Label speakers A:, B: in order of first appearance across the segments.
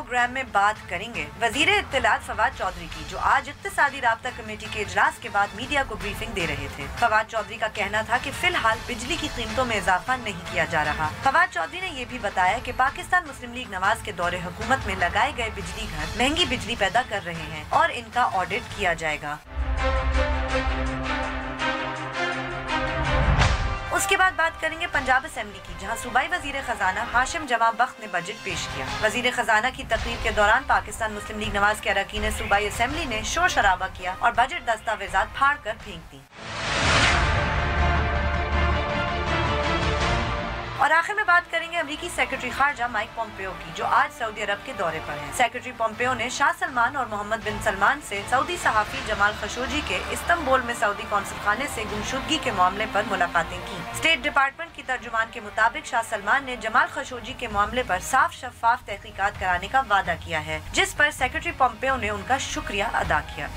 A: Programme में बात करेंगे वजीर इत्तलात फवाद चौधरी की, जो आज इक्तिसादी राब्ता कमेटी के इजलास के बाद मीडिया को ब्रीफिंग दे रहे थे। फवाद चौधरी का कहना था कि फिलहाल बिजली की कीमतों में इजाफा नहीं किया जा रहा। फवाद चौधरी ने ये भी बताया कि पाकिस्तान मुस्लिम लीग नवाज के दौरे हुकूमत में लगाए गए बिजली घर महंगी बिजली पैदा कर रहे हैं और इनका ऑडिट किया जाएगा। उसके बाद बात करेंगे पंजाब असेंबली की, जहां सूबाई वजीर खजाना हाशिम जमा बख्त ने बजट पेश किया। वजीर खजाना की तकरीर के दौरान पाकिस्तान मुस्लिम लीग नवाज के अरकान सूबाई असेंबली ने शोर शराबा किया और बजट दस्तावेजात फाड़ कर फेंक दी। और आखिर में बात करेंगे अमेरिकी सेक्रेटरी खारजा माइक पोम्पेओ की, जो आज सऊदी अरब के दौरे पर हैं। सेक्रेटरी पोम्पेओ ने शाह सलमान और मोहम्मद बिन सलमान से सऊदी सहाफी जमाल खशोगी के इस्तांबुल में सऊदी कौंसल खाने से गुमशुदगी के मामले पर मुलाकातें की। स्टेट डिपार्टमेंट की तर्जुमान के मुताबिक शाह सलमान ने जमाल खशोगी के मामले पर साफ शफाफ तहकीकात कराने का वादा किया है, जिस पर सेक्रेटरी पोम्पेओ ने उनका शुक्रिया अदा किया।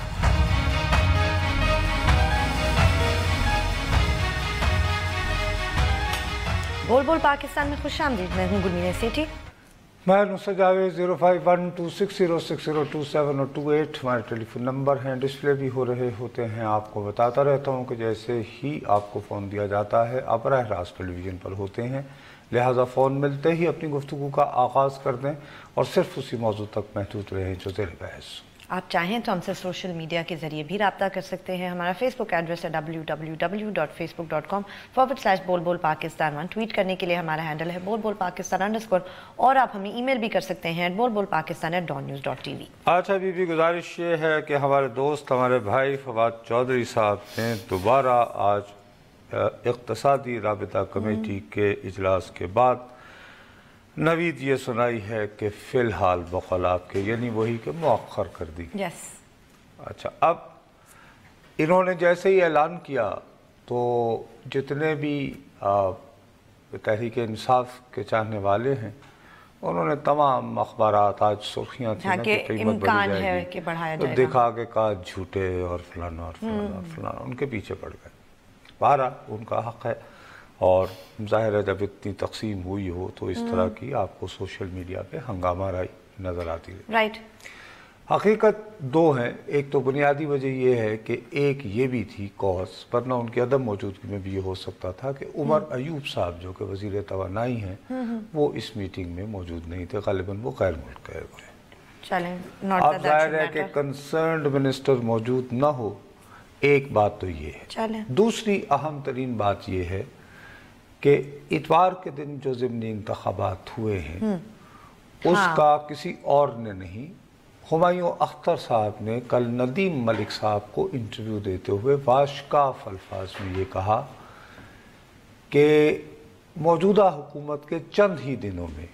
A: बोल बोल पाकिस्तान में खुशामदीद, मैं हूँ गुलमीना सेठी।
B: मैं नुसरत जावेद। 0512606027 और 28 हमारे टेलीफोन नंबर हैं, डिस्प्ले भी हो रहे होते हैं। आपको बताता रहता हूँ कि जैसे ही आपको फ़ोन दिया जाता है आप बराह रास्त टेलीविज़न पर होते हैं, लिहाजा फ़ोन मिलते ही अपनी गुफ्तगू का आगाज़ कर दें और सिर्फ उसी मौजू तक महदूद रहें जो ज़ेर बहस।
A: आप चाहें तो हमसे सोशल मीडिया के ज़रिए भी रब्ता कर सकते हैं। हमारा फेसबुक एड्रेस है www.facebook.com/बोलबोलपाकिस्तान1। ट्वीट करने के लिए हमारा हैंडल है बोलबोलपाकिस्तान_ और आप हमें ईमेल भी कर सकते हैं बोलबोलपाकिस्तान@dawnnews.tv।
B: अच्छा बीबी, गुजारिश ये है कि हमारे दोस्त हमारे भाई फवाद चौधरी साहब ने दोबारा आज इक़्तिसादी राबिता कमेटी के इजलास के बाद नवीद ये सुनाई है कि फ़िलहाल बक़ौल आपके, यानी वही कि मौख़र कर दी।
A: यस।
B: अच्छा, अब इन्होंने जैसे ही ऐलान किया तो जितने भी तहरीक इंसाफ के चाहने वाले हैं उन्होंने तमाम अखबारात, आज सुर्खियाँ थी ना कि कीमत बढ़ जाएगी, तो दिखा के कहा झूठे और फलाना और फलाना और फलाना, उनके पीछे पड़ गए। बहरहाल उनका हक़ है और ज़ाहिर है जब इतनी तकसीम हुई हो तो इस तरह की आपको सोशल मीडिया पे हंगामा राई नज़र आती है।
A: राइट।
B: हकीकत दो हैं। एक तो बुनियादी वजह यह है कि एक ये भी थी कॉज, वरना उनकी अदम मौजूदगी में भी ये हो सकता था कि उमर अयूब साहब जो कि वज़ीर तवानाई हैं वो इस मीटिंग में मौजूद नहीं थे, ग़ालिबन वो गैर मुल्क गए हुए। अब ज़ाहिर है कि कंसर्न्ड मिनिस्टर मौजूद न हो, एक बात तो ये है। दूसरी अहम तरीन बात ये है कि इतवार के दिन जो ज़िमनी इंतखाबात हुए हैं उसका किसी और ने नहीं, हुमायूं अख्तर साहब ने कल नदीम मलिक साहब को इंटरव्यू देते हुए वाशकाफ अल्फाज में ये कहा कि मौजूदा हुकूमत के चंद ही दिनों में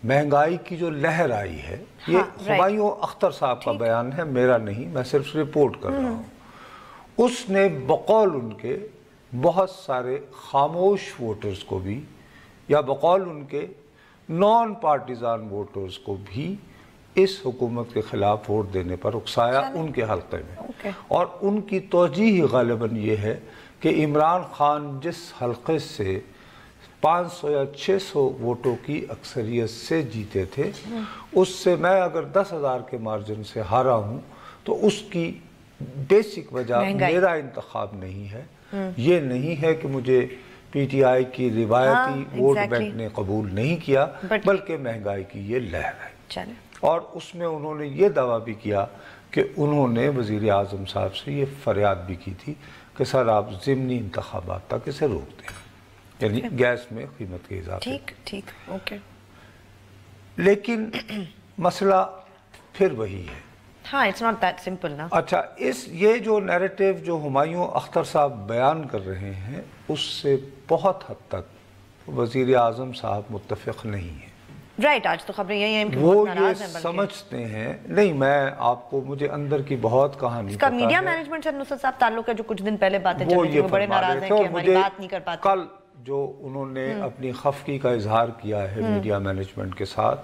B: महंगाई की जो लहर आई है, ये हुमायूं अख्तर साहब का बयान है, मेरा नहीं, मैं सिर्फ रिपोर्ट कर रहा हूँ। उसने बकौल उनके बहुत सारे खामोश वोटर्स को भी या बकौल उनके नॉन पार्टिजान वोटर्स को भी इस हुकूमत के ख़िलाफ़ वोट देने पर उकसाया उनके हल्के में। और उनकी तौजीह ग़ालिबन ये है कि इमरान खान जिस हल्के से 500 या 600 वोटों की अक्सरियत से जीते थे, उससे मैं अगर 10,000 के मार्जिन से हारा हूँ तो उसकी बेसिक वजह मेरा इंतखाब नहीं है, ये नहीं है कि मुझे पीटीआई की रिवायती वोट बैंक ने कबूल नहीं किया, बल्कि महंगाई की ये लहर है। और उसमें उन्होंने ये दावा भी किया कि उन्होंने वज़ीर आज़म साहब से ये फरियाद भी की थी कि सर आप ज़िमनी इंतखाबात तक इसे रोक दें, यानी गैस में कीमत के इजाफे।
A: ठीक, ओके।
B: लेकिन मसला फिर वही है।
A: हाँ, इट्स नॉट दैट सिंपल ना।
B: अच्छा, ये जो नैरेटिव जो हुमायूं अख्तर साहब बयान कर रहे हैं उससे बहुत हद तक वज़ीर आज़म साहब मुत्तफ़िक़ नहीं है।
A: राइट, आज तो खबरें यही हैं कि
B: वो ये समझते हैं, नहीं मैं आपको, मुझे अंदर की बहुत कहानी
A: इसका मीडिया मैनेजमेंट से नुसरत साहब ताल्लुक है, जो कुछ दिन पहले बातें चल रही थी, वो बड़े नाराज हैं कि हमारी बात नहीं कर पाते।
B: कल जो उन्होंने अपनी खफकी का इजहार किया है मीडिया मैनेजमेंट के साथ,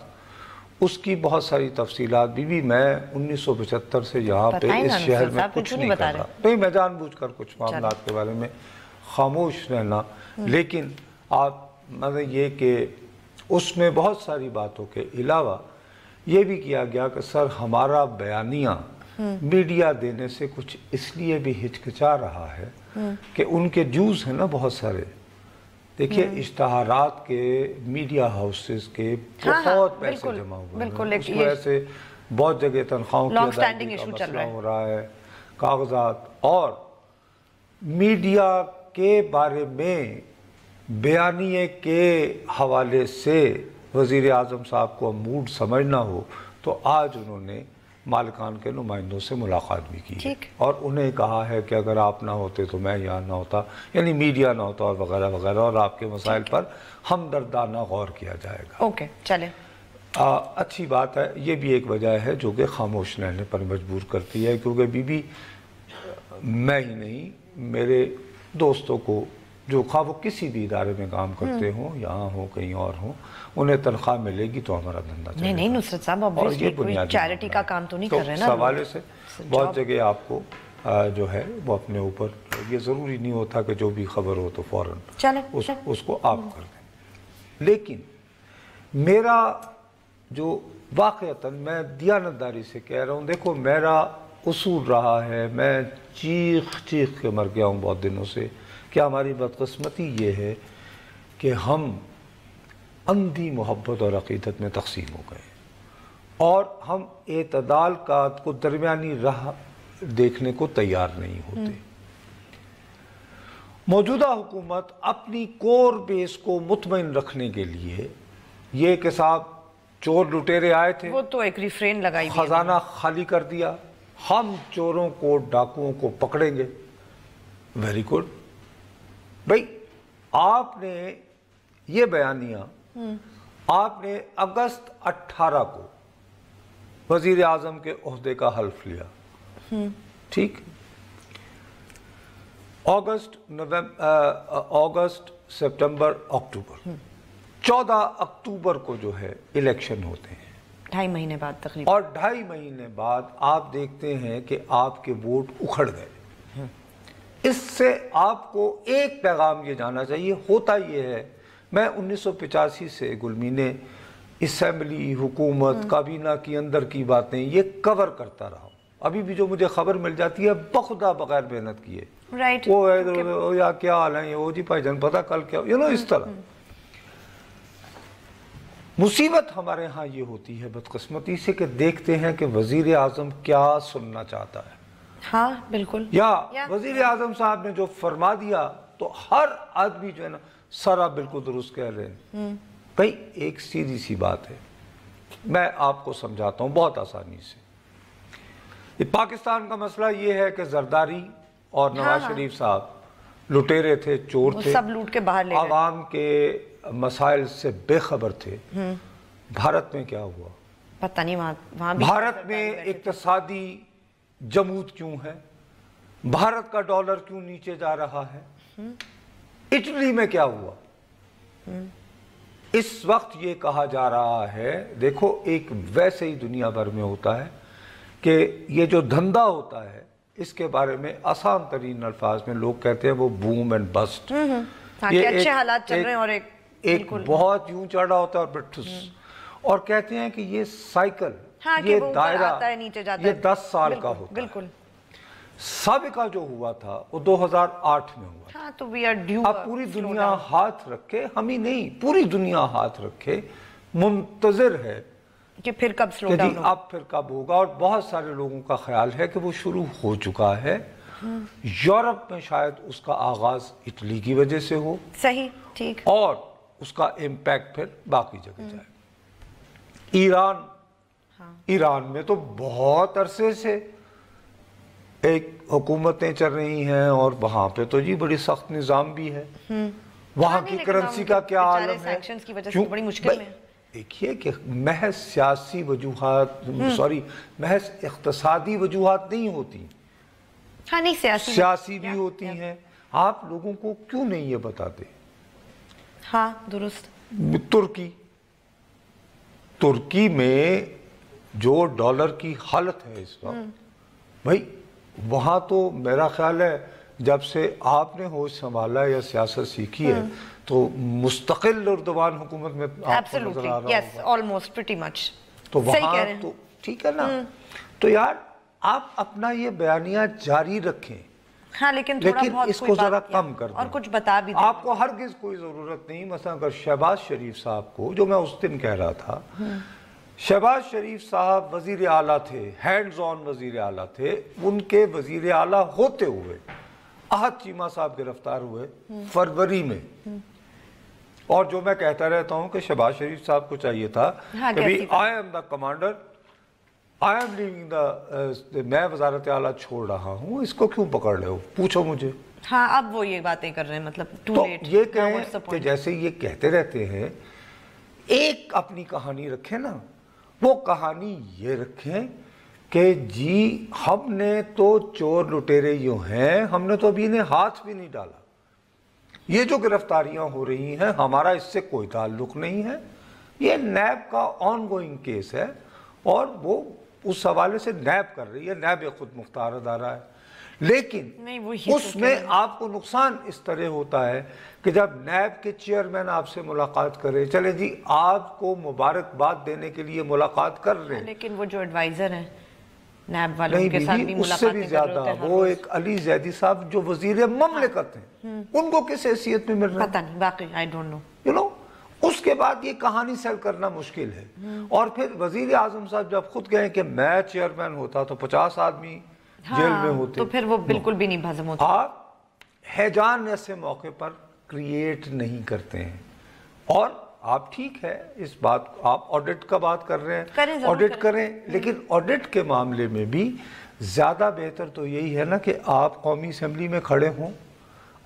B: उसकी बहुत सारी तफसीलात भी मैं 1975 से यहाँ पे इस शहर में कुछ नहीं कर रहा। नहीं, मैं जानबूझकर कुछ मामलात के बारे में खामोश रहना, लेकिन आप मतलब ये कि उसमें बहुत सारी बातों के अलावा یہ بھی کیا گیا کہ سر ہمارا بیانیہ میڈیا دینے سے کچھ اس لیے بھی ہچکچا رہا ہے کہ ان کے ڈیوز ہیں نا بہت سارے. دیکھیے اشتہارات کے میڈیا ہاؤسز کے بہت پیسے جمع ہوئے ہیں, اس وجہ سے بہت جگہ تنخواہوں کی ادائیگی کا مسئلہ ہو رہا ہے, کاغذات. اور میڈیا کے بارے میں بیانیے کے حوالے سے وزیر اعظم صاحب کو موڈ سمجھنا ہو تو آج انہوں نے مالکان کے نمائندوں سے ملاقات بھی کی اور انہیں کہا ہے کہ اگر آپ نہ ہوتے تو میں یہاں نہ ہوتا, یعنی میڈیا نہ ہوتا اور وغیرہ وغیرہ, اور آپ کے مسائل پر ہمدردانہ غور کیا جائے گا.
A: اوکے چلیں,
B: اچھی بات ہے. یہ بھی ایک وجہ ہے جو کہ خاموش رہنے پر مجبور کرتی ہے, کیونکہ بی بی میں ہی نہیں, میرے دوستوں کو جو خواہ وہ کسی بھی ادارے میں کام کرتے ہوں, یہاں ہوں کہیں اور ہوں, انہیں تنخواہ ملے گی تو ہمارا دھندا چلے گا.
A: نہیں نصرت صاحب, obviously کوئی چیریٹی کا کام تو نہیں کر رہے نا.
B: اس حوالے سے بہت جگہ آپ کو جو ہے وہ اپنے اوپر, یہ ضروری نہیں ہوتا کہ جو بھی خبر ہو تو فوراً اس کو آپ کر دیں. لیکن میرا جو واقعتاً میں دیانتداری سے کہہ رہا ہوں, دیکھو میرا اصول رہا ہے, میں چیخ کے مر گیا ہوں بہت دنوں سے, کہ ہماری بدقسمتی یہ ہے کہ ہم اندھی محبت اور عقیدت میں تقسیم ہو گئے اور ہم اعتدال کو درمیانی راہ دیکھنے کو تیار نہیں ہوتے. موجودہ حکومت اپنی کور بیس کو مطمئن رکھنے کے لیے یہ کہ صاحب چور لٹیرے آئے تھے,
A: وہ تو ایک ریفرین لگائی,
B: خزانہ خالی کر دیا, ہم چوروں کو ڈاکوؤں کو پکڑیں گے. ویری گڈ بھئی, آپ نے یہ بیانیہ آپ نے اگست 18 کو وزیر اعظم کے عہدے کا حلف لیا, ٹھیک, اگست سپٹمبر اکتوبر, 14 اکتوبر کو جو ہے الیکشن ہوتے ہیں,
A: 2.5 مہینے بعد تقریباً,
B: اور 2.5 مہینے بعد آپ دیکھتے ہیں کہ آپ کے ووٹ اکھڑ گئے. اس سے آپ کو ایک پیغام یہ جانا چاہیے. ہوتا یہ ہے, میں 1985 سے گلمینے اسمبلی, حکومت, کابینہ کی اندر کی باتیں یہ کور کرتا رہا ہوں. ابھی بھی جو مجھے خبر مل جاتی ہے بخدا بغیر محنت کیے, وہ یا کیا حال ہے, وہ جی بھائی جان پتا کل کیا, اس طرح. مصیبت ہمارے ہاں یہ ہوتی ہے بدقسمتی سے کہ دیکھتے ہیں کہ وزیر اعظم کیا سننا چاہتا ہے.
A: ہاں بالکل,
B: یا وزیر اعظم صاحب نے جو فرما دیا تو ہر آدمی جو ہے نا سر آپ بالکل درست کہہ رہے ہیں. بھئی ایک سیدھی سی بات ہے, میں آپ کو سمجھاتا ہوں بہت آسانی سے. یہ پاکستان کا مسئلہ یہ ہے کہ زرداری اور نواز شریف صاحب لٹیرے تھے, چور تھے,
A: سب لوٹ کے باہر لے گئے,
B: عوام کے مسائل سے بے خبر تھے. بھارت میں کیا ہوا
A: پتہ نہیں, وہاں
B: بھارت میں اقتصادی جمود کیوں ہے, بھارت کا ڈالر کیوں نیچے جا رہا ہے, اٹلی میں کیا ہوا. اس وقت یہ کہا جا رہا ہے, دیکھو ایک ویسے ہی دنیا بھر میں ہوتا ہے کہ یہ جو دھندا ہوتا ہے اس کے بارے میں آسان ترین الفاظ میں لوگ کہتے ہیں وہ بوم اینڈ بسٹ.
A: یہ اچھے حالات چل رہے ہیں اور
B: ایک بہت یوں چڑھ رہا ہوتا ہے اور پھر ٹھس, اور کہتے ہیں کہ یہ سائیکل, یہ دائرہ یہ 10 سال کا ہوتا ہے. سابقہ جو ہوا تھا وہ 2008 میں ہوا تھا. اب پوری دنیا ہاتھ رکھے, ہم ہی نہیں پوری دنیا ہاتھ رکھے, منتظر ہے
A: کہ پھر کب سلو ڈاؤن ہوگا,
B: اب پھر کب ہوگا. اور بہت سارے لوگوں کا خیال ہے کہ وہ شروع ہو چکا ہے. یورپ میں شاید اس کا آغاز اٹلی کی وجہ سے ہو,
A: صحیح, ٹھیک,
B: اور اس کا امپیکٹ پھر باقی جگہ جائے. ایران میں تو بہت عرصے سے ایک حکومتیں چل رہی ہیں اور وہاں پہ تو جی بڑی سخت نظام بھی ہے. وہاں کی کرنسی کا کیا عالم ہے. دیکھیے کہ محض سیاسی وجوہات, محض اقتصادی وجوہات نہیں ہوتی, سیاسی بھی ہوتی ہیں. آپ لوگوں کو کیوں نہیں یہ بتاتے.
A: ہاں درست.
B: ترکی میں جو ڈالر کی حالت ہے اس وقت, بھائی وہاں تو میرا خیال ہے جب سے آپ نے ہوش سنبھالا یا سیاست سیکھی ہے تو مستقل اردوان حکومت میں آپ کو نظر آ رہا ہوگا.
A: Yes, almost, pretty much.
B: तो वहां तो ठीक है ना। तो यार आप अपना ये बयानिया जारी रखें,
A: हाँ, लेकिन बहुत
B: इसको जरा कम कर दें
A: और कुछ बता भी दें।
B: आपको हरगिज कोई जरूरत नहीं। मसलन अगर शहबाज शरीफ साहब को, जो मैं उस दिन कह रहा था, शहबाज शरीफ साहब वजीर आला थे, हैंड्स ऑन वजीर आला थे, उनके वजीर आला होते हुए अहद चीमा साहब गिरफ्तार हुए फरवरी में। और जो मैं कहता रहता हूं कि शहबाज शरीफ साहब को चाहिए था कि भाई I am the commander, I am leaving the, मैं वजारत आला छोड़ रहा हूँ, इसको क्यों पकड़ रहे हो, पूछो मुझे।
A: हाँ, अब वो ये बातें कर रहे हैं, मतलब
B: तो ये कहें कि जैसे ये कहते रहते हैं, एक अपनी कहानी रखें ना। वो कहानी ये रखें कि जी हमने तो चोर लुटेरे यूं हैं, हमने तो अभी इन्हें हाथ भी नहीं डाला। ये जो गिरफ्तारियां हो रही हैं हमारा इससे कोई ताल्लुक नहीं है, ये नैब का ऑनगोइंग केस है और वो उस हवाले से नैब कर रही है, नैब खुद मुख्तार अदारा है। लेकिन उसमें आपको नुकसान इस तरह होता है कि जब नैब के चेयरमैन आपसे मुलाकात करे, चले जी आपको मुबारकबाद देने के लिए मुलाकात कर रहे हैं,
A: लेकिन वो जो एडवाइजर हैं नैब वालों के साथ भी
B: उससे भी ज्यादा वो एक अली जैदी साहब जो वजीर ममलिकत हैं, उनको किस हैसियत में मिल रहा है
A: पता नहीं, वाकई I don't know,
B: you know. उसके बाद ये कहानी सेल करना मुश्किल है। और फिर वजीर आजम साहब जब खुद कहें कि मैं चेयरमैन होता तो 50 आदमी जेल में होते,
A: तो फिर वो बिल्कुल भी नहीं हजम होता।
B: आप हैजान ऐसे मौके पर क्रिएट नहीं करते हैं। और आप ठीक है, इस बात आप ऑडिट का बात कर रहे हैं, ऑडिट करें, लेकिन ऑडिट के मामले में भी ज्यादा बेहतर तो यही है ना कि आप कौमी असेंबली में खड़े हों,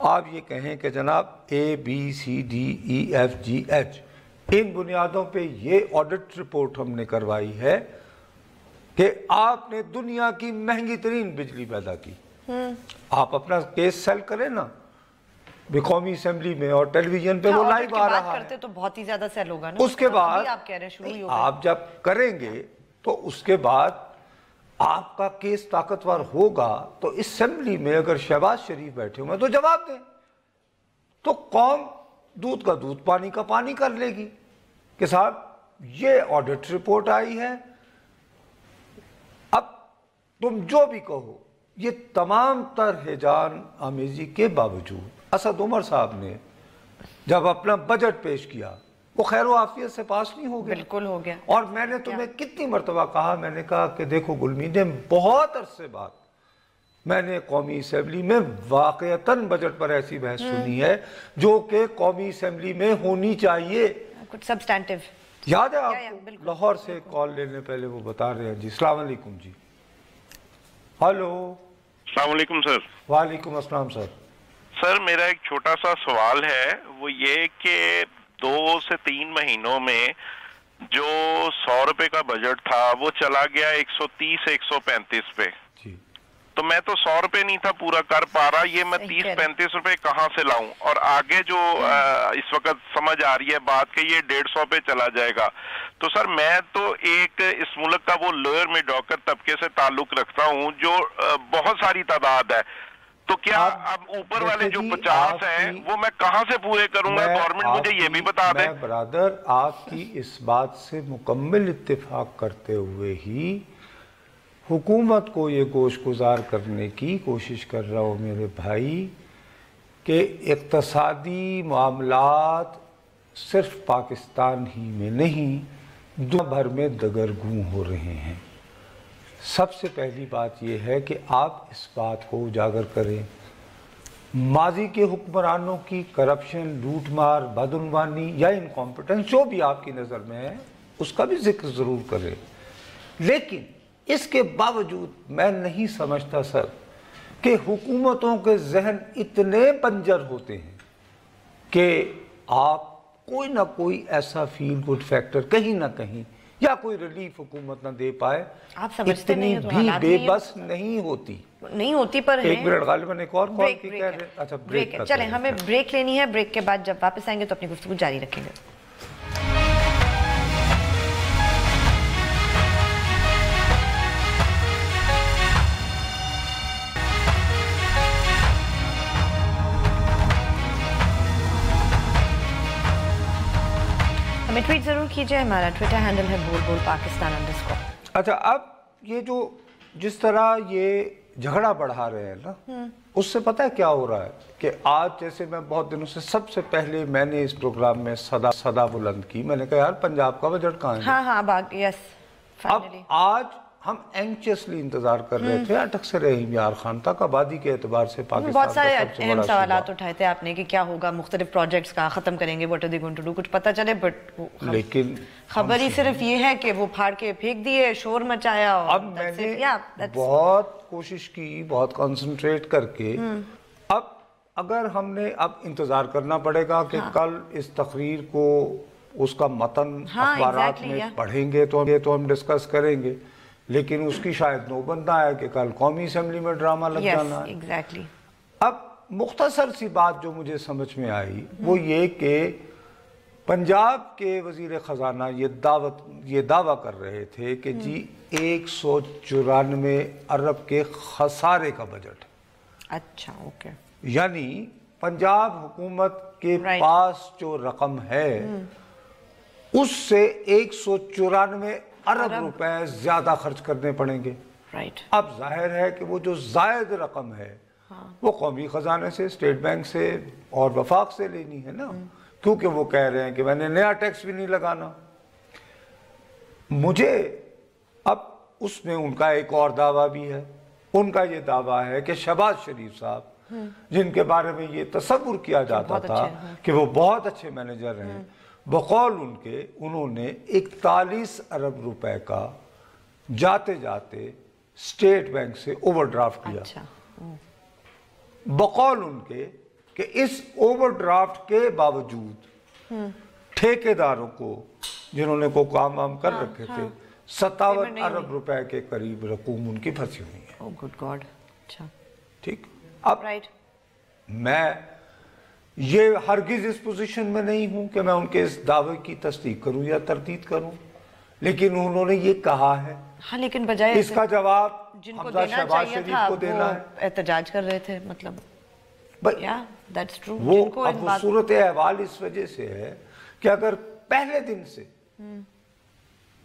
B: आप ये कहें कि जनाब ABCDEFGH इन बुनियादों पे ये ऑडिट रिपोर्ट हमने करवाई है कि आपने दुनिया की महंगी तरीन बिजली पैदा की। आप अपना केस सेल करें ना कौमी असेंबली में और टेलीविजन पे वो लाइव आ रहा है,
A: तो बहुत ही ज्यादा सेल होगा ना।
B: उसके बाद
A: आप कह रहे हैं शुरू ही होगा।
B: आप जब करेंगे तो उसके बाद आपका केस ताकतवर होगा, तो असेंबली में अगर शहबाज शरीफ बैठे हुए तो जवाब दें, तो कौम दूध का दूध पानी का पानी कर लेगी कि साहब ये ऑडिट रिपोर्ट आई है। अब तुम जो भी कहो, ये तमाम तर हैजान आमेजी के बावजूद असद उमर साहब ने जब अपना बजट पेश किया वो खैर आफियत से पास नहीं हो गया।
A: बिल्कुल हो गया।
B: और मैंने तुम्हें कितनी मरतबा कहा, मैंने कहा कि देखो गुलमीने, बहुत अरसे बाद मैंने कौमी असेंबली में वाकईतन बजट पर ऐसी बहस सुनी है जो कि कौमी असेंबली में होनी चाहिए,
A: कुछ सब्सटैंटिव।
B: याद है आपको? लाहौर से कॉल लेने पहले वो बता रहे हैं जी, अस्सलाम वालेकुम जी। हेलो,
C: अस्सलाम वालेकुम सर।
B: वालेकुम अस्सलाम सर।
C: सर मेरा एक छोटा सा सवाल है, वो ये कि 2 से 3 महीनों में जो 100 रुपए का बजट था वो चला गया 130 से 135 पे। तो मैं तो 100 रुपए नहीं था पूरा कर पा रहा, ये मैं 30-35 रुपए कहाँ से लाऊं? और आगे जो इस वक्त समझ आ रही है बात कि ये 150 पे चला जाएगा। तो सर मैं तो एक इस मुल्क का वो लोअर मिडल तबके से ताल्लुक रखता हूँ जो बहुत सारी तादाद है, तो क्या अब ऊपर वाले जो 50 हैं वो मैं कहां से पूरे करूंगा? गवर्नमेंट मुझे ये भी बता दे।
B: ब्रदर, आपकी इस बात से मुकम्मल इत्तेफाक करते हुए ही हुकूमत को ये गोशगुजार करने की कोशिश कर रहा हूँ मेरे भाई कि इक़्तिसादी मामलात सिर्फ पाकिस्तान ही में नहीं दुनिया भर में दगरगूं हो रहे हैं। सबसे पहली बात यह है कि आप इस बात को उजागर करें, माजी के हुक्मरानों की करप्शन, लूटमार, बदउनवानी या इनकॉम्पिटेंस जो भी आपकी नज़र में है उसका भी जिक्र ज़रूर करें। लेकिन इसके बावजूद मैं नहीं समझता सर कि हुकूमतों के जहन इतने बंजर होते हैं कि आप कोई ना कोई ऐसा फील गुड फैक्टर कहीं ना कहीं या कोई रिलीफ हुकूमत ना दे पाए।
A: आप समझते
B: इतनी
A: नहीं, तो
B: भी बेबस नहीं होती
A: पर
B: एक मिनट गालिबन एक और कॉल की कह रहे। अच्छा ब्रेक,
A: चलें हमें ब्रेक लेनी है। ब्रेक के बाद जब वापस आएंगे तो अपनी गुफ्तगू जारी रखेंगे। हमें ट्वीट जरूर कीजिए, हमारा ट्विटर हैंडल है @pakistan_।
B: अच्छा, अब ये जो जिस तरह ये झगड़ा बढ़ा रहे हैं ना, उससे पता है क्या हो रहा है कि आज जैसे मैं बहुत दिनों से, सबसे पहले मैंने इस प्रोग्राम में सदा बुलंद की, मैंने कहा यार पंजाब का बजट कहाँ है।
A: हाँ, यस,
B: अब आज हम एंक्शियसली इंतजार कर रहे थे अटक से रहीम यार खान तक। आबादी के एतबार से पाकिस्तान
A: बहुत सारे अहम सवालात उठाए थे आपने कि क्या होगा, मुख्तलिफ प्रोजेक्ट्स कहाँ खत्म करेंगे, what are they going to do, कुछ पता चले, बट
B: लेकिन
A: खबर ही सिर्फ ये है कि वो फाड़ के फेंक दिए, शोर मचाया।
B: अब मैंने बहुत कोशिश की, बहुत कंसंट्रेट करके, अब अगर हमने अब इंतजार करना पड़ेगा कि कल इस तकरीर को, उसका मतन अखबारात में पढ़ेंगे तो हम डिस्कस करेंगे, लेकिन उसकी शायद नौबत ना आए कि कल कौमी असेंबली में ड्रामा लग जाना है।
A: एग्जैक्टली।
B: अब मुख्तसर सी बात जो मुझे समझ में आई वो ये कि पंजाब के वजीर खजाना ये दावा कर रहे थे कि जी 194 अरब के खसारे का बजट।
A: अच्छा, ओके।
B: यानी पंजाब हुकूमत के पास जो रकम है उससे 194 अरब रुपए ज्यादा खर्च करने पड़ेंगे।
A: राइट।
B: अब जाहिर है कि वो जो जायद रकम है वो कौमी खजाने से, स्टेट बैंक से और वफाक से लेनी है ना, क्योंकि वो कह रहे हैं कि मैंने नया टैक्स भी नहीं लगाना। मुझे अब उसमें उनका एक और दावा भी है। उनका ये दावा है कि शहबाज शरीफ साहब, जिनके बारे में ये तसव्वुर किया जाता था कि वो बहुत अच्छे मैनेजर हैं, बकौल उनके उन्होंने 41 अरब रुपए का जाते जाते स्टेट बैंक से ओवरड्राफ्ट किया।
A: अच्छा।
B: बकौल उनके कि इस ओवरड्राफ्ट के बावजूद ठेकेदारों को, जिन्होंने को काम वाम कर रखे थे, 57 अरब रुपए के करीब रकूम उनकी फंसी हुई है।
A: Oh good God. अच्छा,
B: ठीक। अब मैं ये हरगिज इस पोजीशन में नहीं हूं कि मैं उनके इस दावे की तस्दीक करूं या तरदीद करूं, लेकिन उन्होंने ये कहा है।
A: हाँ, लेकिन बजाय
B: इसका जवाब
A: जिनको देना चाहिए था
B: को देना है,
A: एहतजाज कर रहे थे, मतलब दैट्स ट्रू।
B: वो अब वो सूरत अहवाल इस वजह से है कि अगर पहले दिन से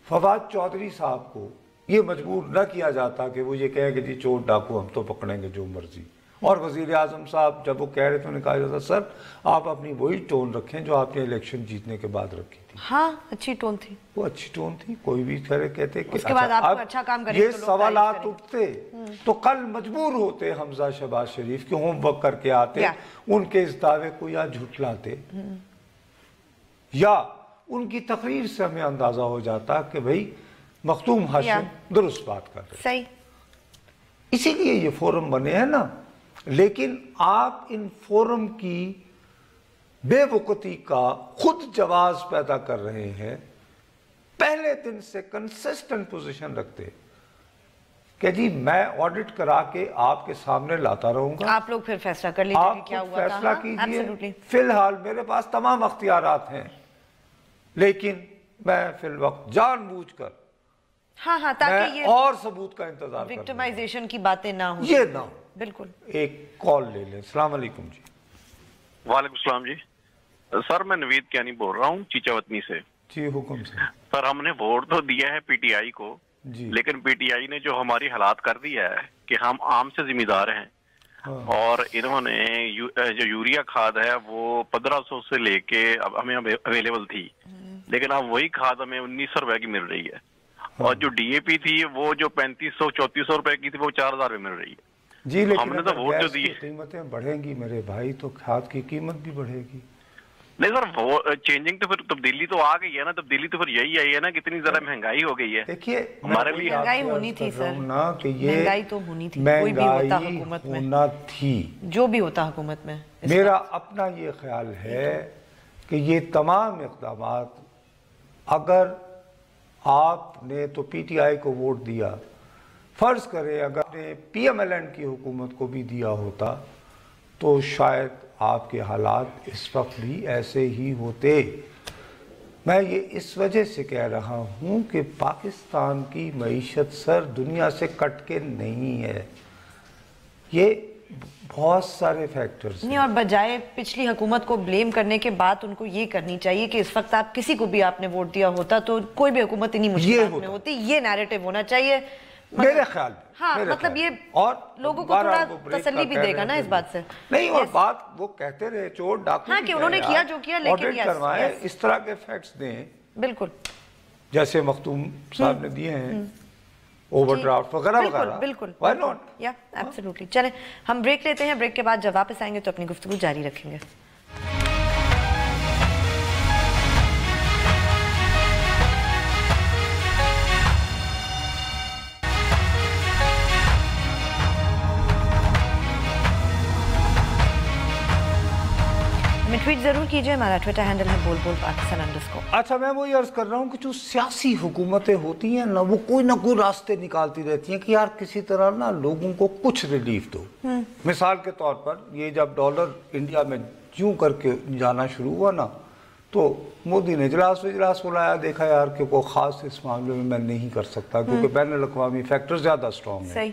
B: फवाद चौधरी साहब को ये मजबूर न किया जाता कि वो ये कहे कि जी चोर डाकू हम तो पकड़ेंगे जो मर्जी, और वजीर आजम साहब जब वो कह रहे थे उन्हें कहा जाता सर आप अपनी वही टोन रखें जो आपने इलेक्शन जीतने के बाद रखी थी।
A: हाँ, अच्छी टोन थी,
B: वो अच्छी टोन थी। कोई भी कहते कि
A: उसके बाद आपको अच्छा काम करें
B: ये सवालात उठते तो कल मजबूर होते हमजा शहबाज शरीफ के होमवर्क करके आते, उनके इस दावे को या झुठलाते या उनकी तकरीर से हमें अंदाजा हो जाता कि भाई मखदूम हाशिम दुरुस्त बात कर रहे।
A: सही।
B: इसीलिए ये फोरम बने हैं ना। लेकिन आप इन फोरम की बेवकूफ़ी का खुद जवाब पैदा कर रहे हैं। पहले दिन से कंसिस्टेंट पोजीशन रखते कि जी मैं ऑडिट करा के आपके सामने लाता रहूंगा,
A: आप लोग फिर फैसला कर लीजिए
B: आप
A: क्या हुआ,
B: फैसला कीजिए। फिलहाल मेरे पास तमाम अख्तियारात हैं, लेकिन मैं फिल वक्त जानबूझकर
A: हाँ, ताकि ये
B: और सबूत का इंतजार,
A: विक्टिमाइजेशन की बातें ना हो,
B: ये ना हो।
A: बिल्कुल।
B: एक कॉल ले लें। अस्सलाम वालेकुम जी।
C: वालेकुम सलाम जी। सर मैं नवीद कियानी बोल रहा हूँ चीचावतनी से।
B: जी हुक्म से।
C: सर हमने वोट तो दिया है पीटीआई को जी, लेकिन पीटीआई ने जो हमारी हालात कर दिया है कि हम आम से जिम्मेदार हैं। हाँ। और इन्होंने जो यूरिया खाद है वो 1500 से लेके अब हमें अवेलेबल थी, लेकिन अब वही खाद हमें 1900 रुपए की मिल रही है। हाँ। और जो डीएपी थी वो जो 3500-3400 रुपए की थी वो 4000 में मिल रही है
B: जी। लेकिन
C: हमने तो वोट जो दी,
B: कीमतें बढ़ेंगी मेरे भाई, तो खाद की कीमत भी बढ़ेगी।
C: नहीं सर, वो चेंजिंग तो फिर तब्दीली तो आ गई है ना, तब्दीली तो फिर यही आई है ना, कितनी ज्यादा महंगाई हो गई है।
B: देखिए
A: हमारे लिए महंगाई होनी थी सर
B: ना, कि ये
A: महंगाई तो होनी थी, कोई भी होता हुकूमत में,
B: होना थी,
A: जो भी होता हुकूमत में।
B: मेरा अपना ये ख्याल है कि ये तमाम इक़दामात अगर आपने तो पीटीआई को वोट दिया, फर्ज करें अगर आपने पीएमएलएन की हुकूमत को भी दिया होता तो शायद आपके हालात इस वक्त भी ऐसे ही होते। मैं ये इस वजह से कह रहा हूँ कि पाकिस्तान की मईशत सर दुनिया से कट के नहीं है। ये بہت سارے فیکٹرز
A: نہیں، اور بجائے پچھلی حکومت کو بلیم کرنے کے بعد ان کو یہ کرنی چاہیے کہ اس وقت آپ کسی کو بھی آپ نے ووٹ دیا ہوتا تو کوئی بھی حکومت انہی مشکلات میں ہوتی، یہ نیریٹو ہونا چاہیے
B: میرے خیال میں.
A: ہاں مطلب یہ لوگوں کو تھوڑا تسلی بھی دے گا نا اس بات سے.
B: نہیں، اور بات وہ کہتے رہے چور ڈاکو،
A: ہاں کہ انہوں نے کیا جو کیا، لیکن
B: کروائے اس طرح کے فیکٹس دیں
A: بالکل
B: جیسے مختوم صاحب نے دیے ہیں، اوور ڈرافٹ وغیرہ وغیرہ.
A: بالکل
B: وائی ناٹ.
A: یا ایبسلیوٹلی. چلیں ہم بریک لیتے ہیں، بریک کے بعد جب واپس آئیں گے تو اپنی گفتگو جاری رکھیں گے. ٹویٹ ضرور کیجئے، ہمارا ٹویٹر ہینڈل ہے بول بول پاکستان _
B: اچھا میں وہی عرض کر رہا ہوں کہ جو سیاسی حکومتیں ہوتی ہیں نا، وہ کوئی نہ کوئی راستے نکالتی رہتی ہیں کہ یار کسی طرح نا لوگوں کو کچھ ریلیف دو. مثال کے طور پر یہ جب ڈالر انڈیا میں یوں کر کے جانا شروع ہوا نا تو مودی نے اجلاس بلایا، دیکھا یار کہ کوئی خاص اس معاملے میں میں نہیں کر سکتا کیونکہ بین الاقوامی فیکٹر زیادہ اسٹرانگ ہیں.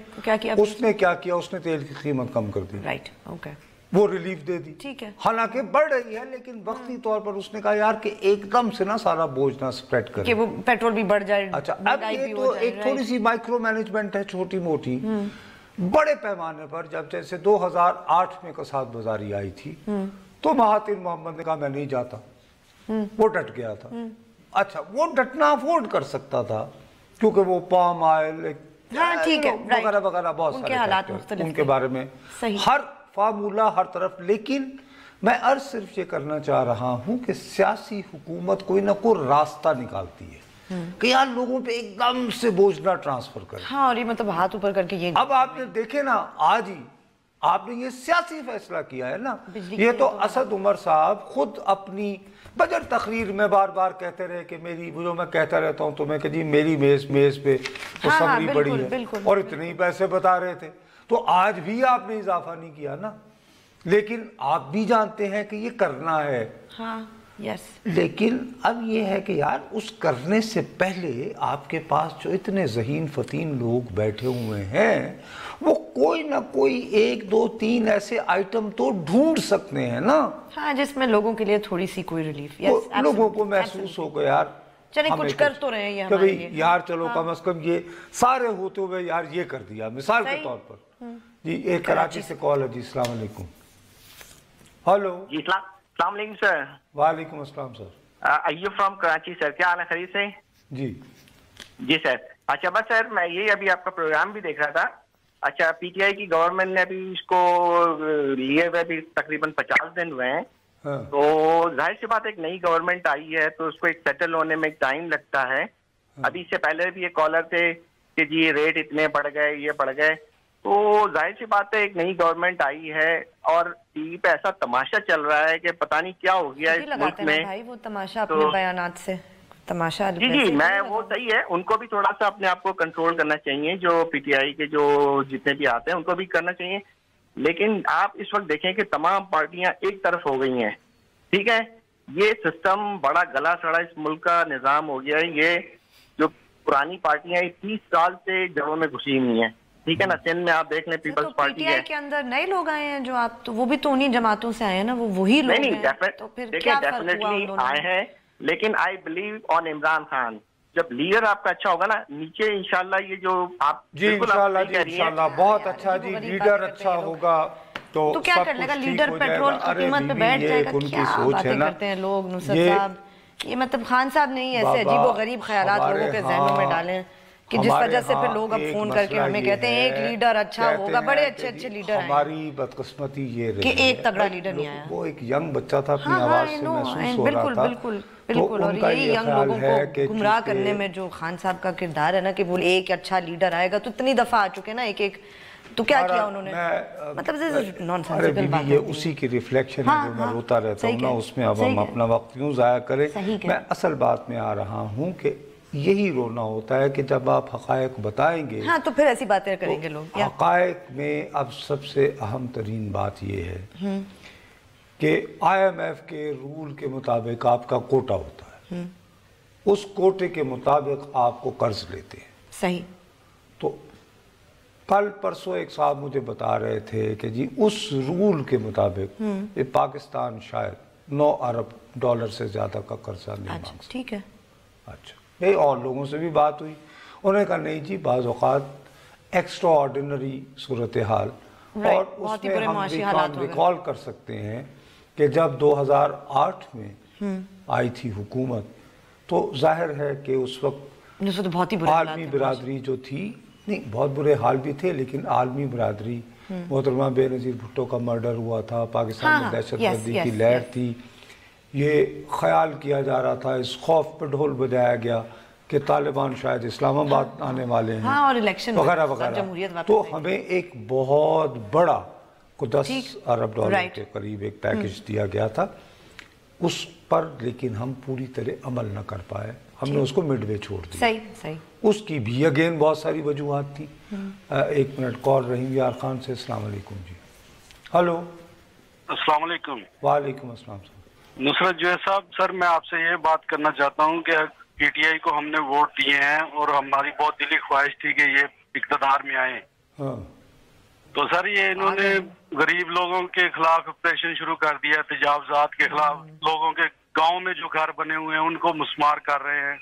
B: اس نے کیا کیا؟ اس نے تیل کی قیمت کم کر دی،
A: رائٹ، اوکے،
B: وہ ریلیف دے دی.
A: ٹھیک ہے،
B: حالانکہ بڑھ رہی ہے لیکن وقتی طور پر اس نے کہا یار کہ ایک دم سے نا سارا بوجھ نہ سپریڈ کرے
A: کہ وہ پیٹرول بھی بڑھ جائے.
B: اچھا اب یہ تو ایک تھوڑی سی مائکرو مینجمنٹ ہے، چھوٹی موٹی. بڑے پیمانے پر جب جیسے 2008 میں کساد بازاری آئی تھی تو مہاتیر محمد نے کہا میں نہیں جاتا، وہ ڈٹ گیا تھا. اچھا وہ ڈٹنا افورڈ کر سکتا تھا کیونکہ وہ پام آئل وغیرہ وغیرہ بہت سارے
A: حالات
B: ان کے بارے میں ہر فارمولہ ہر طرف. لیکن میں عرض صرف یہ کرنا چاہ رہا ہوں کہ سیاسی حکومت کوئی نہ کوئی راستہ نکالتی ہے کہ یار لوگوں پہ ایک دم سے بوجھ نہ ٹرانسفر کرے.
A: ہاں، اور یہ مطلب ہاتھ اوپر کر کے یہ
B: اب آپ نے دیکھے نا آج ہی آپ نے یہ سیاسی فیصلہ کیا ہے نا، یہ تو اسد عمر صاحب خود اپنی بجٹ تقریر میں بار بار کہتے رہے کہ میری، جو میں کہتا رہتا ہوں تمہیں کہ جی میری میز پہ تو سمری بڑی ہے اور اتنے ہی پیسے بتا رہے تھے. تو آج بھی آپ نے اضافہ نہیں کیا نا، لیکن آپ بھی جانتے ہیں کہ یہ کرنا ہے.
A: ہاں یس.
B: لیکن اب یہ ہے کہ یار اس کرنے سے پہلے آپ کے پاس جو اتنے ذہین فتین لوگ بیٹھے ہوئے ہیں وہ کوئی نہ کوئی 1 2 3 ایسے آئٹم تو ڈھونڈ سکتے ہیں نا.
A: ہاں جس میں لوگوں کے لیے تھوڑی سی کوئی ریلیف،
B: لوگوں کو محسوس ہو گیا یار
A: چلیں کچھ کر تو رہے ہیں
B: ہمارے لیے یار، چلو کم از کم یہ سارے ہوتے ہوئے یار یہ کر دیا. مثال کے طور پر جی ایک کراچی سے کال ہے. جی السلام علیکم. ہلو
D: جی السلام علیکم سر.
B: وعلیکم السلام سر.
D: ایوب فرام کراچی سر، کیا حال ہے؟ خیریت سے؟ جی سر. اچھا بس سر میں یہی ابھی آپ کا پروگرام بھی دیکھ رہا تھا. اچھا پی ٹی آئی کی گورنمنٹ نے ابھی اس کو لیے ہوئے بھی تقریباً 50 دن ہوئے ہیں. تو ظاہر سی بات ایک نئی گورنمنٹ آئی ہے تو اس کو ایک سیٹل ہونے میں ایک ٹائم لگتا ہے. ابھی اس سے پہلے بھی ایک کالر تھے کہ جی یہ ریٹ اتنے بڑھ گئے، یہ بڑھ گئے. تو ظاہر سی بات ہے ایک نئی گورنمنٹ آئی ہے اور ٹی وی پہ ایسا تماشا چل رہا ہے کہ پتہ نہیں کیا ہو گیا اس ملک میں.
A: بھائی وہ تماشا اپنے بیانات سے تماشا.
D: جی میں وہ صحیح ہے، ان کو بھی تھوڑا سا اپنے آپ کو کنٹرول کرنا چاہیے، جو پی ٹی آئی کے جو جتنے بھی آتے ہیں ان کو بھی کرنا چاہیے. لیکن آپ اس وقت دیکھیں کہ تمام پارٹیاں ایک طرف ہو گئی ہیں. ٹھیک ہے، یہ سسٹم بڑا گلا سڑا اس ملک کا نظام ہو گیا ہے. یہ جو پرانی پارٹیاں 30 سال سے جڑوں میں گھسی ہوئی ہیں. ٹھیک ہے نا، سندھ میں آپ دیکھ لیں پیپلز پارٹی ہے.
A: پی ٹی آئی کے اندر نئے لوگ آئے ہیں جو آپ تو وہ بھی تو انہی جماعتوں سے آئے ہیں نا، وہ وہی لوگ ہیں. تو پھر کیا فرق ہوا انہوں نے؟
D: آئے ہیں لیکن I believe on Imran Khan. جب لیڈر آپ کا اچھا ہوگا نا نیچے انشاءاللہ یہ جو آپ
B: جی انشاءاللہ بہت اچھا جی لیڈر اچھا ہوگا تو
A: کیا کر لے گا لیڈر؟ پیٹرول کی قیمت پہ بیٹھ جائے گا. کیا باتیں کرتے ہیں لوگ نصرت صاحب. یہ مطلب خان صاحب نہیں ایسے عجیب و غریب خیالات لوگوں کے ذہنوں میں ڈالیں کہ جس وجہ سے پھر لوگ اب فون کر کے ہمیں کہتے ہیں ایک لیڈر اچھا ہوگا. بڑے اچھے اچھے لیڈر ہیں.
B: ہماری بدقسمتی یہ رہی
A: کہ ایک تگڑا لیڈر نہیں آیا.
B: وہ ایک ینگ بچہ تھا، اپنی آواز سے محسوس ہو رہا تھا.
A: بالکل. اور یہی ینگ لوگوں کو گمراہ کرنے میں جو خان صاحب کا کردار ہے نا کہ وہ ایک اچھا لیڈر آئے گا تو اتنی دفعہ آ چکے نا ایک تو کیا کیا انہوں نے؟ مطلب نان سینسیکل بات ہے.
B: یہ اسی کی ریفلیکشن ہے جو میں روتا رہتا ہوں نا، اس میں اب ہم اپنا وقت کیوں ضائع کریں. میں اصل بات میں آ رہا ہوں کہ یہی رونا ہوتا ہے کہ جب آپ حقائق بتائیں گے
A: ہاں تو پھر ایسی باتیں کریں گے لوگ.
B: حقائق میں اب سب سے اہم ترین بات یہ ہے کہ آئی ایم ایف کے رول کے مطابق آپ کا کوٹا ہوتا ہے، اس کوٹے کے مطابق آپ کو قرض لیتے ہیں.
A: صحیح.
B: تو कल परसों एक साहब मुझे बता रहे थे कि जी उस रूल के मुताबिक ये पाकिस्तान शायद $9 अरब से ज्यादा का कर्जा नहीं मांग सकता।
A: ठीक है।
B: अच्छा, ये और लोगों से भी बात हुई, उन्होंने कहा नहीं जी, बाज़ औक़ात एक्स्ट्रा ऑर्डिनरी सूरत हाल, और उसमें हम रिकॉल कर सकते हैं कि जब 2008 में आई थी हुकूमत, तो जाहिर है कि उस वक्त
A: बहुत ही बुरे
B: आलमी बिरादरी जो थी, नहीं बहुत बुरे हाल भी थे, लेकिन आलमी बिरादरी, मोहतरमा बेनज़ीर भुट्टो का मर्डर हुआ था, पाकिस्तान में दहशतगर्दी की लहर थी, ये ख्याल किया जा रहा था, इस खौफ पर ढोल बजाया गया कि तालिबान शायद इस्लामाबाद आने वाले हैं,
A: और इलेक्शन
B: वगैरह वगैरह। तो हमें एक बहुत बड़ा $10 अरब के करीब एक पैकेज दिया गया था उस पर, लेकिन हम पूरी तरह अमल न कर पाए, हमने उसको मिडवे छोड़ दिया।
A: सही। उसकी
B: भी अगेन बहुत सारी वजूहात थी। एक मिनट कॉल रहीम यार खान से। अस्सलाम वालेकुम जी। हेलो।
E: अस्सलाम वालेकुम।
B: वालेकुम अस्सलाम।
E: नुसरत जो है साहब, सर मैं आपसे ये बात करना चाहता हूँ कि पीटीआई को हमने वोट दिए हैं और हमारी बहुत दिली ख्वाहिश थी कि ये इक़्तिदार में आए। तो सर ये इन्होंने गरीब लोगों के खिलाफ ऑपरेशन शुरू कर दिया, तजावजात के खिलाफ, लोगों के गांव में जो घर बने हुए हैं उनको मुस्मार कर रहे हैं।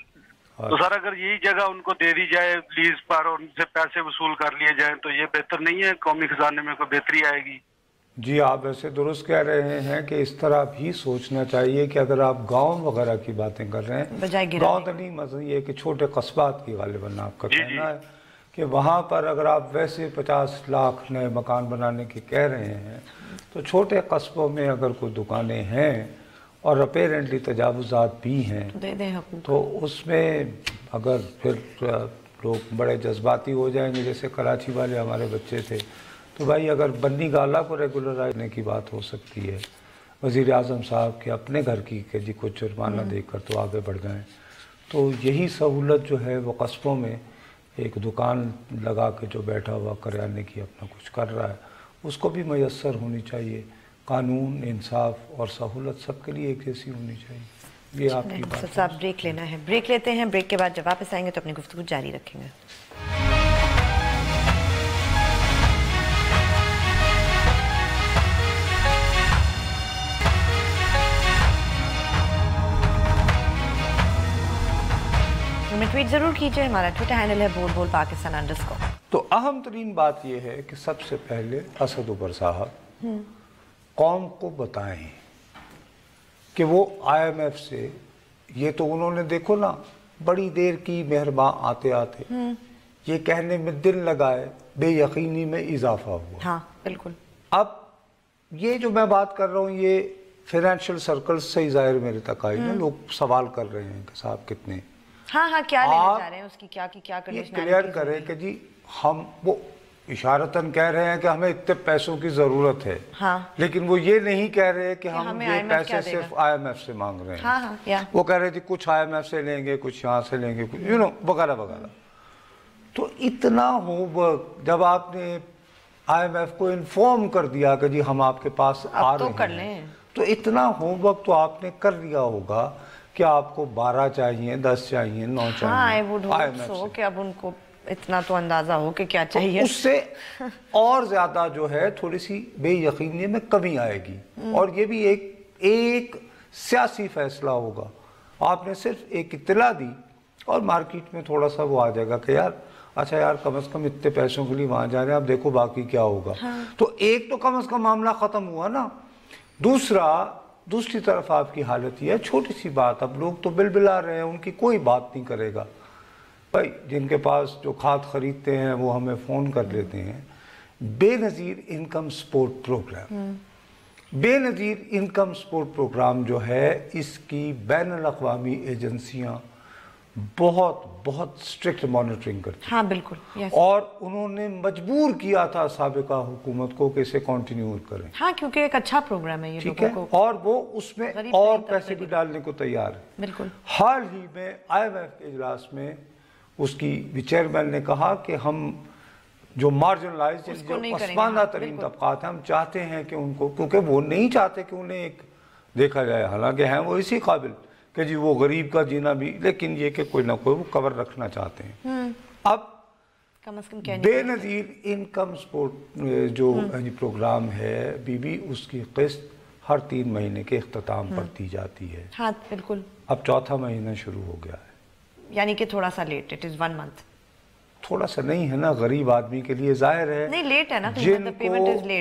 E: तो सर अगर यही जगह उनको दे दी जाए लीज पर और उनसे पैसे वसूल कर लिए जाएं तो ये बेहतर नहीं है? कौमी खजाने में कोई बेहतरी आएगी?
B: जी आप वैसे दुरुस्त कह रहे हैं कि इस तरह भी सोचना चाहिए कि अगर आप गांव वगैरह की बातें कर रहे हैं, गांव तो नहीं, मतलब ये कि छोटे कस्बात की गालिबन आपका कहना है कि वहाँ पर अगर आप वैसे 50 लाख नए मकान बनाने के कह रहे हैं, तो छोटे कस्बों में अगर कोई दुकानें हैं और अपेरेंटली तजावुज़ात भी हैं, तो उसमें अगर फिर लोग बड़े जज्बाती हो जाएंगे, जैसे कराची वाले हमारे बच्चे थे, तो भाई अगर बन्नी गाला को रेगुलराइज करने की बात हो सकती है, वज़ीर आज़म साहब के अपने घर की कि जी कुछ जुर्माना देकर तो आगे बढ़ जाएँ, तो यही सहूलत जो है वो कस्बों में एक दुकान लगा के जो बैठा हुआ करियाने की अपना कुछ कर रहा है, उसको भी मैसर होनी चाहिए। कानून, इंसाफ और सहूलत सबके लिए एक जैसी होनी चाहिए। ये आपकी बात है।
A: साहब ब्रेक लेना है, ब्रेक लेते हैं, ब्रेक के बाद जब वापस आएंगे तो अपनी गुफ्तगू जारी रखेंगे। ट्वीट जरूर कीजिए, हमारा ट्विटर हैंडल है बोल पाकिस्तान_।
B: तो अहम तरीन बात यह है कि सबसे पहले असद उमर साहब कौम को बताएं कि वो IMF से, ये तो उन्होंने देखो ना बड़ी देर की मेहरबान आते आते ये कहने में दिल लगाए, बेयकीनी में इजाफा हुआ।
A: हाँ बिल्कुल।
B: अब ये जो मैं बात कर रहा हूँ ये फाइनेंशियल सर्कल्स से ही जाहिर मेरे तक आई ना, लोग सवाल कर रहे हैं कि साहब कितने,
A: हाँ क्या लेने जा रहे हैं, उसकी क्या कंडीशन
B: क्लियर करें कि जी हम वो इशारतन कह रहे हैं कि हमें इतने पैसों की जरूरत है,
A: हाँ,
B: लेकिन वो ये नहीं कह रहे कि हम ये पैसे सिर्फ IMF से मांग रहे हैं।
A: हाँ,
B: वो कह रहे थे कुछ IMF से लेंगे, कुछ यहाँ से लेंगे, वगैरह वगैरह। तो इतना होमवर्क जब आपने IMF को इन्फॉर्म कर दिया कि जी हम आपके पास आ रहे हैं, तो इतना होमवर्क तो आपने कर लिया होगा कि आपको 12 चाहिए, 10 चाहिए, 9 चाहिए।
A: कि अब उनको इतना तो अंदाजा हो कि क्या चाहिए,
B: उससे और ज्यादा जो है थोड़ी सी बेयकीनी में कमी आएगी, और ये भी एक सियासी फैसला होगा। आपने सिर्फ एक इत्तला दी और मार्केट में थोड़ा सा वो आ जाएगा कि यार अच्छा यार कम से कम इतने पैसों के लिए वहां जा रहे हैं, अब देखो बाकी क्या होगा। तो एक तो कम से कम मामला खत्म हुआ ना। दूसरी तरफ आपकी हालत ये है, छोटी सी बात, अब लोग तो बिलबिला रहे हैं, उनकी कोई बात नहीं करेगा। भाई जिनके पास जो खाद खरीदते हैं वो हमें फ़ोन कर लेते हैं। Benazir income support programme, Benazir income support programme जो है, इसकी बैनुल-अक़वामी एजेंसियाँ बहुत स्ट्रिक्ट मॉनिटरिंग करती हैं।
A: हाँ बिल्कुल।
B: और उन्होंने मजबूर किया था साबिका हुकूमत को कि इसे कंटिन्यू करें।
A: हाँ क्योंकि एक अच्छा प्रोग्राम है ये,
B: ठीक है, और वो उसमें और पैसे भी डालने को तैयार है।
A: बिल्कुल।
B: हाल ही में IMF के इजलास में उसकी चेयरमैन ने कहा कि हम जो मार्जिनलाइज, जो पसमानदा तरीन तबकात हैं, हम चाहते हैं कि उनको, क्योंकि वो नहीं चाहते कि उन्हें एक देखा जाए, हालांकि हैं वो इसी काबिल कि जी वो गरीब का जीना भी, लेकिन ये कि कोई ना कोई वो कवर रखना चाहते हैं। अब
A: کم از کم کہنے
B: بے نظیر انکم سپورٹ جو پروگرام ہے بی بی، اس کی قسط ہر 3 مہینے کے اختتام پر دی جاتی ہے.
A: ہاں بالکل.
B: اب 4تھا مہینہ شروع ہو گیا ہے،
A: یعنی کہ تھوڑا سا لیٹ. It is 1 month.
B: تھوڑا سا نہیں ہے نا، غریب آدمی کے لیے ظاہر ہے
A: نہیں لیٹ ہے نا،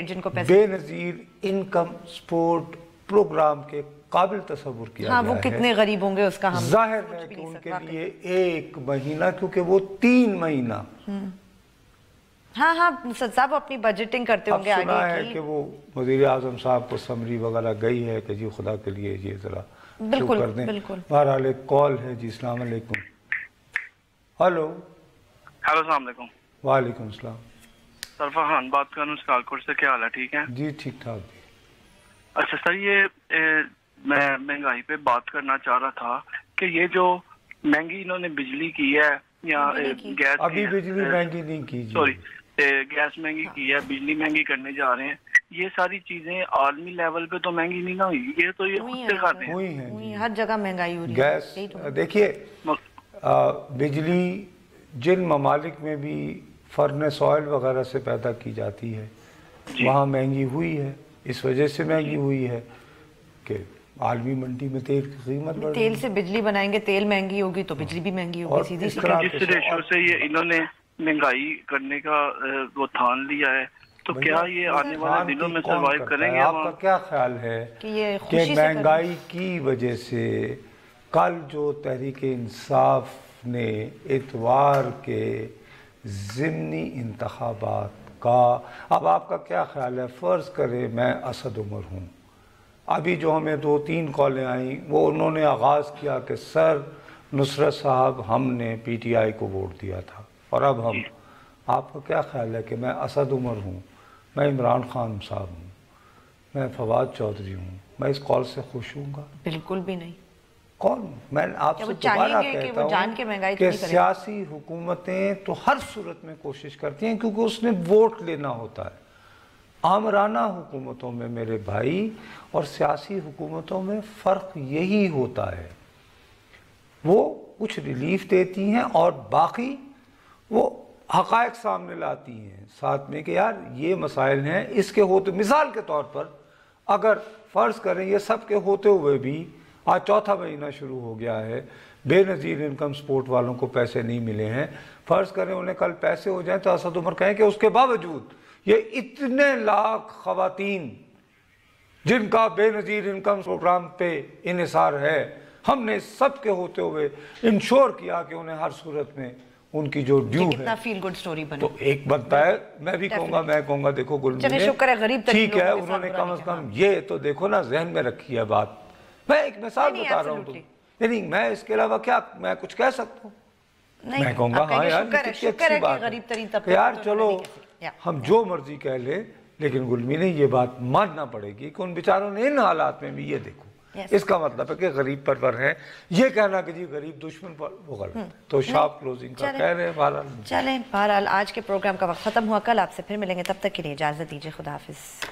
B: جن کو بے نظیر انکم سپورٹ پروگرام کے قابل تصور کیا گیا ہے.
A: ہاں وہ کتنے غریب ہوں گے اس کا ہم
B: ظاہر ہے کہ ان کے لیے 1 مہینہ، کیونکہ وہ 3 مہینہ.
A: ہاں ہاں سد صاحب اپنی بجٹنگ کرتے ہوں گے آگے کی.
B: سنا ہے کہ وہ وزیر اعظم صاحب کو سمری وغیرہ گئی ہے کہ جی خدا کے لیے یہ ذرا شروع کر دیں. بہرحال ایک کال ہے جی. السلام علیکم. ہلو
E: السلام علیکم.
B: وعلیکم السلام.
E: طرفہ خان بات کر رہا ہوں سکالکوٹ سے. کیا حال ہے؟ ٹھیک ہے
B: جی ٹھیک ٹھاک.
E: اچھا سر، یہ میں مہنگائی پہ بات کرنا چاہ رہا تھا کہ یہ جو مہنگی انہوں نے بجلی کی ہے یا گیس،
B: ابھی بجلی مہنگی نہیں کی،
E: سوری گیس مہنگی کی ہے، بجلی مہنگی کرنے جا رہے ہیں، یہ ساری چیزیں عالمی لیول پہ تو مہنگی نہیں نہ ہوئی، یہ تو یہ خود سے کر رہے ہیں.
B: ہوئی ہیں
A: ہر جگہ مہنگائی ہو رہی ہے.
B: گیس دیکھیے، بجلی جن ممالک میں بھی فرنس آئل وغیرہ سے پیدا کی جاتی ہے وہاں مہنگی ہوئی ہے. اس وجہ سے مہنگی ہوئی ہے کہ عالمی منڈی میں تیل کی قیمت بڑھ رہی ہے.
A: تیل سے بجلی بنائیں گے، تیل مہنگی ہوگی تو بجلی بھی مہنگی ہوگی. سیدھی سی بات.
E: جس ریشو سے یہ انہوں نے مہنگائی کرنے کا وہ تھان لیا ہے، تو کیا یہ آنے والے دنوں میں سروائیو کریں گے؟
B: آپ کا کیا خیال ہے کہ مہنگائی کی وجہ سے کل جو تحریک انصاف نے اتوار کے ضمنی انتخابات کا، اب آپ کا کیا خیال ہے؟ فرض کرے میں اسد عمر ہوں، ابھی جو ہمیں 2-3 کالیں آئیں وہ انہوں نے آغاز کیا کہ سر نصرت صاحب ہم نے پی ٹی آئی کو ووٹ دیا تھا اور اب ہم، آپ کا کیا خیال ہے کہ میں اسد عمر ہوں، میں عمران خان صاحب ہوں، میں فواد چودھری ہوں، میں اس کال سے خوش ہوں گا؟
A: بالکل بھی نہیں.
B: کون؟ میں آپ سے دوبارہ کہتا ہوں کہ سیاسی حکومتیں تو ہر صورت میں کوشش کرتی ہیں کیونکہ اس نے ووٹ لینا ہوتا ہے. آمرانہ حکومتوں میں میرے بھائی اور سیاسی حکومتوں میں فرق یہی ہوتا ہے، وہ کچھ ریلیف دیتی ہیں اور باقی وہ حقائق سامنے لاتی ہیں ساتھ میں کہ یار یہ مسائل ہیں، اس کے ہوتے، مثال کے طور پر اگر فرض کریں یہ سب کے ہوتے ہوئے بھی آج 4تھا مہینہ شروع ہو گیا ہے، بے نظیر انکم سپورٹ والوں کو پیسے نہیں ملے ہیں، فرض کریں انہیں کل پیسے ہو جائیں تو اسد عمر کہیں کہ اس کے باوجود یہ اتنے لاکھ خواتین جن کا بے نظیر انکم پروگرام پہ انحصار ہے، ہم نے سب کے ہوتے ہوئے انشور کیا کہ انہیں ہر صورت میں ان کی جو ڈیو ہے.
A: کتنا فیل گڈ سٹوری بنے.
B: تو ایک بنتا ہے، میں بھی کہوں گا دیکھو گلمی ٹھیک ہے، انہوں نے کم از کم یہ تو دیکھو نا ذہن میں رکھی ہے بات. میں ایک مثال بتا رہا ہوں، یعنی میں اس کے علاوہ کیا میں کچھ کہہ سکتا ہوں؟ میں کہوں گا ہاں یار کتنی اچھی بات ہے یار، چلو ہم جو مرضی کہہ لیں، لیکن گلمی نے یہ بات ماننا پڑے گی کہ ان بیچاروں نے ان حالات میں بھی یہ دیکھو، اس کا مطلب ہے کہ غریب پرور ہے. یہ کہنا کہ جی غریب دشمن پر، وہ غلط. تو شاپ کلوزنگ کا کہہ رہے ہیں. بہرحال
A: چلیں، بہرحال آج کے پروگرام کا وقت ختم ہوا. کل آپ سے پھر ملیں گے، تب تک کے لیے اجازت دیجیے. خدا حافظ.